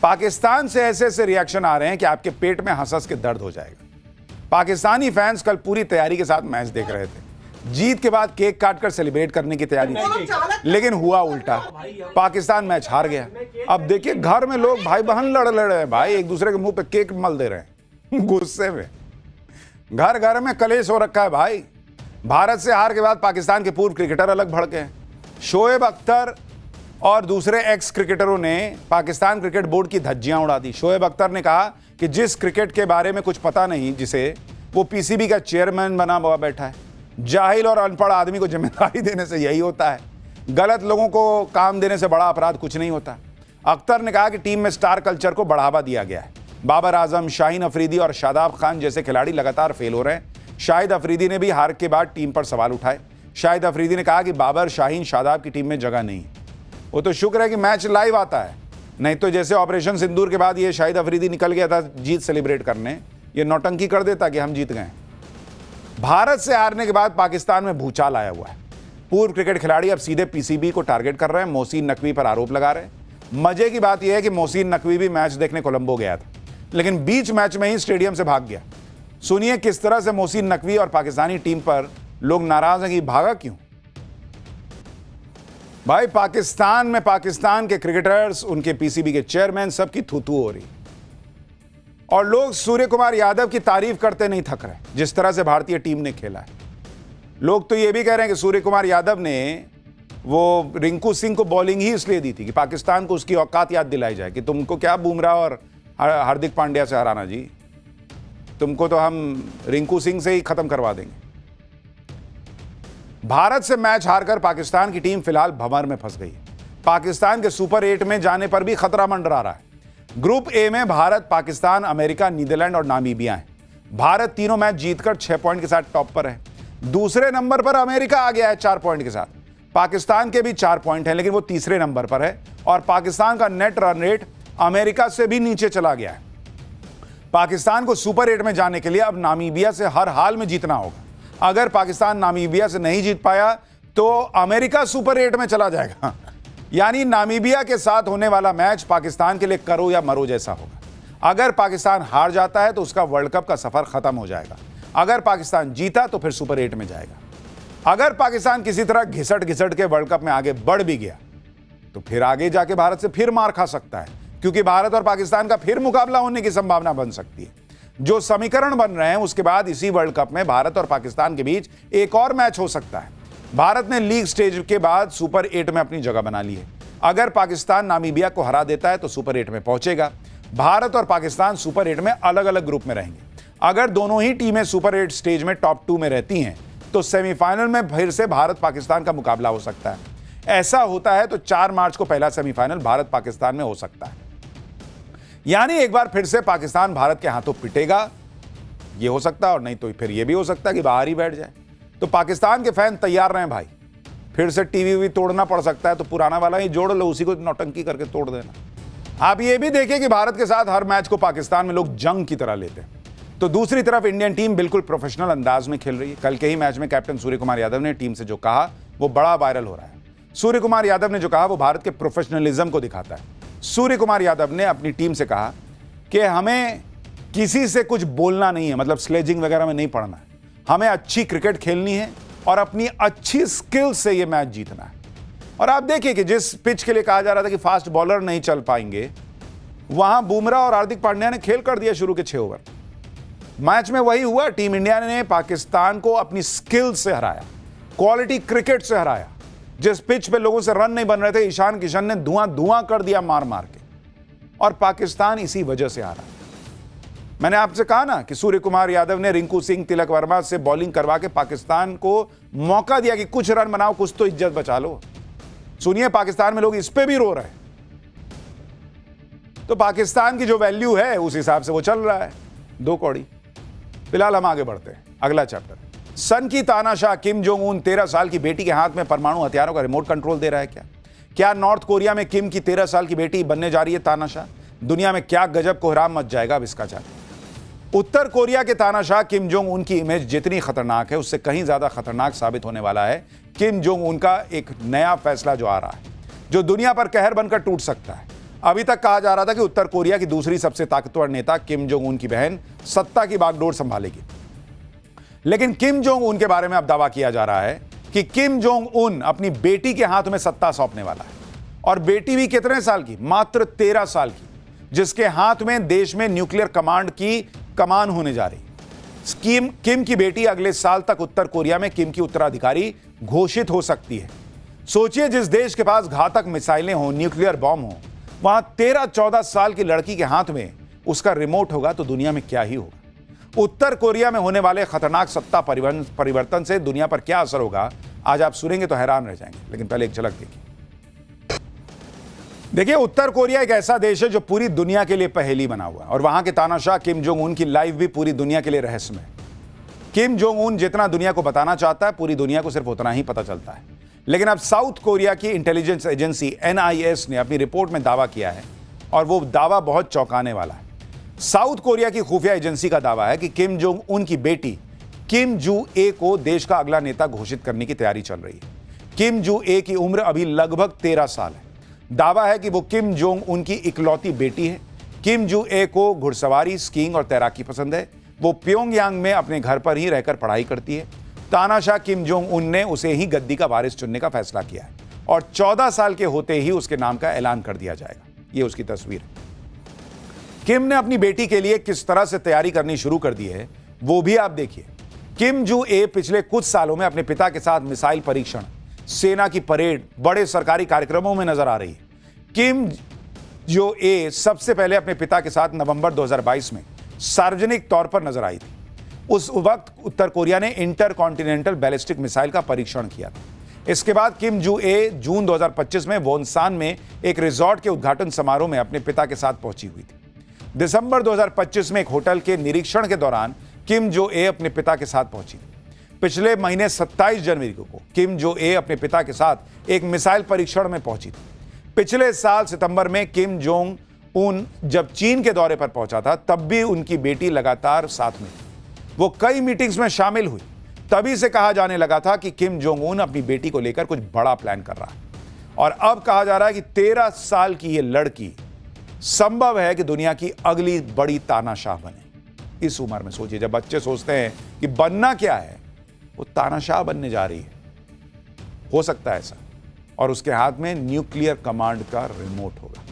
पाकिस्तान से ऐसे ऐसे रिएक्शन आ रहे हैं कि आपके पेट में हंस हंस के दर्द हो जाएगा। पाकिस्तानी फैंस कल पूरी तैयारी के साथ मैच देख रहे थे, जीत के बाद केक काटकर सेलिब्रेट करने की तैयारी थी, लेकिन हुआ उल्टा। पाकिस्तान मैच हार गया। अब देखिए घर में लोग भाई बहन लड़ रहे हैं भाई, एक दूसरे के मुंह पे केक मल दे रहे हैं गुस्से में। घर घर में कलेश हो रखा है भाई। भारत से हार के बाद पाकिस्तान के पूर्व क्रिकेटर अलग भड़के हैं। शोएब अख्तर और दूसरे एक्स क्रिकेटरों ने पाकिस्तान क्रिकेट बोर्ड की धज्जियां उड़ा दी। शोएब अख्तर ने कहा कि जिस क्रिकेट के बारे में कुछ पता नहीं, जिसे वो पीसीबी का चेयरमैन बना हुआ बैठा है, जाहिल और अनपढ़ आदमी को जिम्मेदारी देने से यही होता है। गलत लोगों को काम देने से बड़ा अपराध कुछ नहीं होता। अख्तर ने कहा कि टीम में स्टार कल्चर को बढ़ावा दिया गया है। बाबर आजम, शाहीन अफरीदी और शादाब खान जैसे खिलाड़ी लगातार फेल हो रहे हैं। शाहिद अफरीदी ने भी हार के बाद टीम पर सवाल उठाए। शाहिद अफरीदी ने कहा कि बाबर, शाहीन, शादाब की टीम में जगह नहीं। वो तो शुक्र है कि मैच लाइव आता है, नहीं तो जैसे ऑपरेशन सिंदूर के बाद ये शाहिद अफरीदी निकल गया था जीत सेलिब्रेट करने, ये नौटंकी कर देता कि हम जीत गए। भारत से हारने के बाद पाकिस्तान में भूचाल आया हुआ है। पूर्व क्रिकेट खिलाड़ी अब सीधे पीसीबी को टारगेट कर रहे हैं, मोहसिन नकवी पर आरोप लगा रहे हैं। मजे की बात यह है कि मोहसिन नकवी भी मैच देखने कोलंबो गया था, लेकिन बीच मैच में ही स्टेडियम से भाग गया। सुनिए किस तरह से मोहसिन नकवी और पाकिस्तानी टीम पर लोग नाराज हैं कि भागा क्यों। भाई पाकिस्तान में पाकिस्तान के क्रिकेटर्स, उनके पीसीबी के चेयरमैन, सबकी थू-थू हो रही और लोग सूर्य कुमार यादव की तारीफ करते नहीं थक रहे, जिस तरह से भारतीय टीम ने खेला है। लोग तो ये भी कह रहे हैं कि सूर्य कुमार यादव ने वो रिंकू सिंह को बॉलिंग ही इसलिए दी थी कि पाकिस्तान को उसकी औकात याद दिलाई जाए कि तुमको क्या बुमराह और हार्दिक पांड्या से हराना जी, तुमको तो हम रिंकू सिंह से ही खत्म करवा देंगे। भारत से मैच हारकर पाकिस्तान की टीम फिलहाल भंवर में फंस गई है। पाकिस्तान के सुपर 8 में जाने पर भी खतरा मंडरा रहा है। ग्रुप ए में भारत, पाकिस्तान, अमेरिका, नीदरलैंड और नामीबिया है। भारत तीनों मैच जीतकर 6 पॉइंट के साथ टॉप पर है। दूसरे नंबर पर अमेरिका आ गया है 4 पॉइंट के साथ। पाकिस्तान के भी 4 पॉइंट हैं, लेकिन वो तीसरे नंबर पर है और पाकिस्तान का नेट रन रेट अमेरिका से भी नीचे चला गया है। पाकिस्तान को सुपर 8 में जाने के लिए अब नामीबिया से हर हाल में जीतना होगा। अगर पाकिस्तान नामीबिया से नहीं जीत पाया तो अमेरिका सुपर 8 में चला जाएगा। यानी नामीबिया के साथ होने वाला मैच पाकिस्तान के लिए करो या मरो जैसा होगा। अगर पाकिस्तान हार जाता है तो उसका वर्ल्ड कप का सफर खत्म हो जाएगा। अगर पाकिस्तान जीता तो फिर सुपर 8 में जाएगा। अगर पाकिस्तान किसी तरह घिसट घिसट के वर्ल्ड कप में आगे बढ़ भी गया तो फिर आगे जाके भारत से फिर मार खा सकता है, क्योंकि भारत और पाकिस्तान का फिर मुकाबला होने की संभावना बन सकती है। जो समीकरण बन रहे हैं उसके बाद इसी वर्ल्ड कप में भारत और पाकिस्तान के बीच एक और मैच हो सकता है। भारत ने लीग स्टेज के बाद सुपर 8 में अपनी जगह बना ली है। अगर पाकिस्तान नामीबिया को हरा देता है तो सुपर 8 में पहुंचेगा। भारत और पाकिस्तान सुपर 8 में अलग अलग ग्रुप में रहेंगे। अगर दोनों ही टीमें सुपर 8 स्टेज में टॉप 2 में रहती हैं तो सेमीफाइनल में फिर से भारत पाकिस्तान का मुकाबला हो सकता है। ऐसा होता है तो 4 मार्च को पहला सेमीफाइनल भारत पाकिस्तान में हो सकता है। यानी एक बार फिर से पाकिस्तान भारत के हाथों पिटेगा, ये हो सकता है, और नहीं तो फिर ये भी हो सकता है कि बाहर ही बैठ जाए। तो पाकिस्तान के फैन तैयार रहें भाई, फिर से टीवी भी तोड़ना पड़ सकता है तो पुराना वाला ही जोड़ लो, उसी को नौटंकी करके तोड़ देना। आप ये भी देखिए कि भारत के साथ हर मैच को पाकिस्तान में लोग जंग की तरह लेते हैं, तो दूसरी तरफ इंडियन टीम बिल्कुल प्रोफेशनल अंदाज में खेल रही है। कल के ही मैच में कैप्टन सूर्य कुमार यादव ने टीम से जो कहा वो बड़ा वायरल हो रहा है। सूर्य कुमार यादव ने जो कहा वो भारत के प्रोफेशनलिज्म को दिखाता है। सूर्य कुमार यादव ने अपनी टीम से कहा कि हमें किसी से कुछ बोलना नहीं है, मतलब स्लेजिंग वगैरह में नहीं पड़ना है, हमें अच्छी क्रिकेट खेलनी है और अपनी अच्छी स्किल से ये मैच जीतना है। और आप देखिए कि जिस पिच के लिए कहा जा रहा था कि फास्ट बॉलर नहीं चल पाएंगे, वहां बुमराह और हार्दिक पांड्या ने खेल कर दिया शुरू के 6 ओवर। मैच में वही हुआ, टीम इंडिया ने पाकिस्तान को अपनी स्किल से हराया, क्वालिटी क्रिकेट से हराया। जिस पिच पे लोगों से रन नहीं बन रहे थे, ईशान किशन ने धुआं कर दिया मार मार के, और पाकिस्तान इसी वजह से हारा। मैंने आपसे कहा ना कि सूर्य कुमार यादव ने रिंकू सिंह, तिलक वर्मा से बॉलिंग करवा के पाकिस्तान को मौका दिया कि कुछ रन बनाओ, कुछ तो इज्जत बचा लो। सुनिए पाकिस्तान में लोग इस पे भी रो रहे हैं। तो पाकिस्तान की जो वैल्यू है उस हिसाब से वो चल रहा है 2 कौड़ी। फिलहाल हम आगे बढ़ते हैं, अगला चैप्टर। सन की तानाशाह किम जोंग उन 13 साल की बेटी के हाथ में परमाणु हथियारों का रिमोट कंट्रोल दे रहा है क्या नॉर्थ कोरिया में किम की 13 साल की बेटी बनने जा रही है तानाशाह? दुनिया में क्या गजब कोहराम मच जाएगा, अब इसका जाने। उत्तर कोरिया के तानाशाह किम जोंग उन की इमेज जितनी खतरनाक है उससे कहीं ज्यादा खतरनाक साबित होने वाला है किम जोंग उन का एक नया फैसला जो आ रहा है, जो दुनिया पर कहर बनकर टूट सकता है। अभी तक कहा जा रहा था कि उत्तर कोरिया की दूसरी सबसे ताकतवर नेता किम जोंग उन की बहन सत्ता की बागडोर संभालेगी, लेकिन किम जोंग उन के बारे में अब दावा किया जा रहा है कि किम जोंग उन अपनी बेटी के हाथ में सत्ता सौंपने वाला है। और बेटी भी कितने साल की? मात्र 13 साल की, जिसके हाथ में देश में न्यूक्लियर कमांड की कमान होने जा रही। किम की बेटी अगले साल तक उत्तर कोरिया में किम की उत्तराधिकारी घोषित हो सकती है। सोचिए, जिस देश के पास घातक मिसाइलें हों, न्यूक्लियर बॉम्ब हो, वहां 13-14 साल की लड़की के हाथ में उसका रिमोट होगा तो दुनिया में क्या ही होगा। उत्तर कोरिया में होने वाले खतरनाक सत्ता परिवर्तन से दुनिया पर क्या असर होगा, आज आप सुनेंगे तो हैरान रह जाएंगे। लेकिन पहले एक झलक देखिए, उत्तर कोरिया एक ऐसा देश है जो पूरी दुनिया के लिए पहेली बना हुआ है, और वहां के तानाशाह किम जोंग उन की लाइफ भी पूरी दुनिया के लिए रहस्यमय है। किम जोंग उन जितना दुनिया को बताना चाहता है, पूरी दुनिया को सिर्फ उतना ही पता चलता है। लेकिन अब साउथ कोरिया की इंटेलिजेंस एजेंसी NIS ने अपनी रिपोर्ट में दावा किया है, और वो दावा बहुत चौंकाने वाला है। साउथ कोरिया की खुफिया एजेंसी का दावा है कि किम जोंग उन की बेटी किम जू ए को देश का अगला नेता घोषित करने की तैयारी चल रही है। किम जू ए की उम्र अभी लगभग 13 साल है। दावा है कि वो किम जोंग उन की इकलौती बेटी है। किम जू ए को घुड़सवारी, स्कीइंग और तैराकी पसंद है। वो प्योंगयांग में अपने घर पर ही रहकर पढ़ाई करती है। तानाशाह किम जोंग उन ने उसे ही गद्दी का वारिस चुनने का फैसला किया है, और 14 साल के होते ही उसके नाम का ऐलान कर दिया जाएगा। ये उसकी तस्वीर है। किम ने अपनी बेटी के लिए किस तरह से तैयारी करनी शुरू कर दी है, वो भी आप देखिए। किम जू ए पिछले कुछ सालों में अपने पिता के साथ मिसाइल परीक्षण, सेना की परेड, बड़े सरकारी कार्यक्रमों में नजर आ रही है। किम जो ए सबसे पहले अपने पिता के साथ नवंबर 2022 में सार्वजनिक तौर पर नजर आई थी। उस वक्त उत्तर कोरिया ने इंटर कॉन्टिनेंटल बैलिस्टिक मिसाइल का परीक्षण किया था। इसके बाद किम जू ए जून 2025 में वोनसान में एक रिजॉर्ट के उद्घाटन समारोह में अपने पिता के साथ पहुंची हुई थी। दिसंबर 2025 में एक होटल के निरीक्षण के दौरान किम जो ए अपने पिता के साथ पहुंची थी। पिछले महीने 27 जनवरी को किम जो ए अपने पिता के साथ एक मिसाइल परीक्षण में पहुंची थी। पिछले साल सितंबर में किम जोंग उन जब चीन के दौरे पर पहुंचा था, तब भी उनकी बेटी लगातार साथ में थी। वो कई मीटिंग्स में शामिल हुई। तभी से कहा जाने लगा था कि किम जोंग उन अपनी बेटी को लेकर कुछ बड़ा प्लान कर रहा है, और अब कहा जा रहा है कि 13 साल की ये लड़की संभव है कि दुनिया की अगली बड़ी तानाशाह बने। इस उम्र में सोचिए, जब बच्चे सोचते हैं कि बनना क्या है, वो तानाशाह बनने जा रही है। हो सकता है ऐसा, और उसके हाथ में न्यूक्लियर कमांड का रिमोट होगा।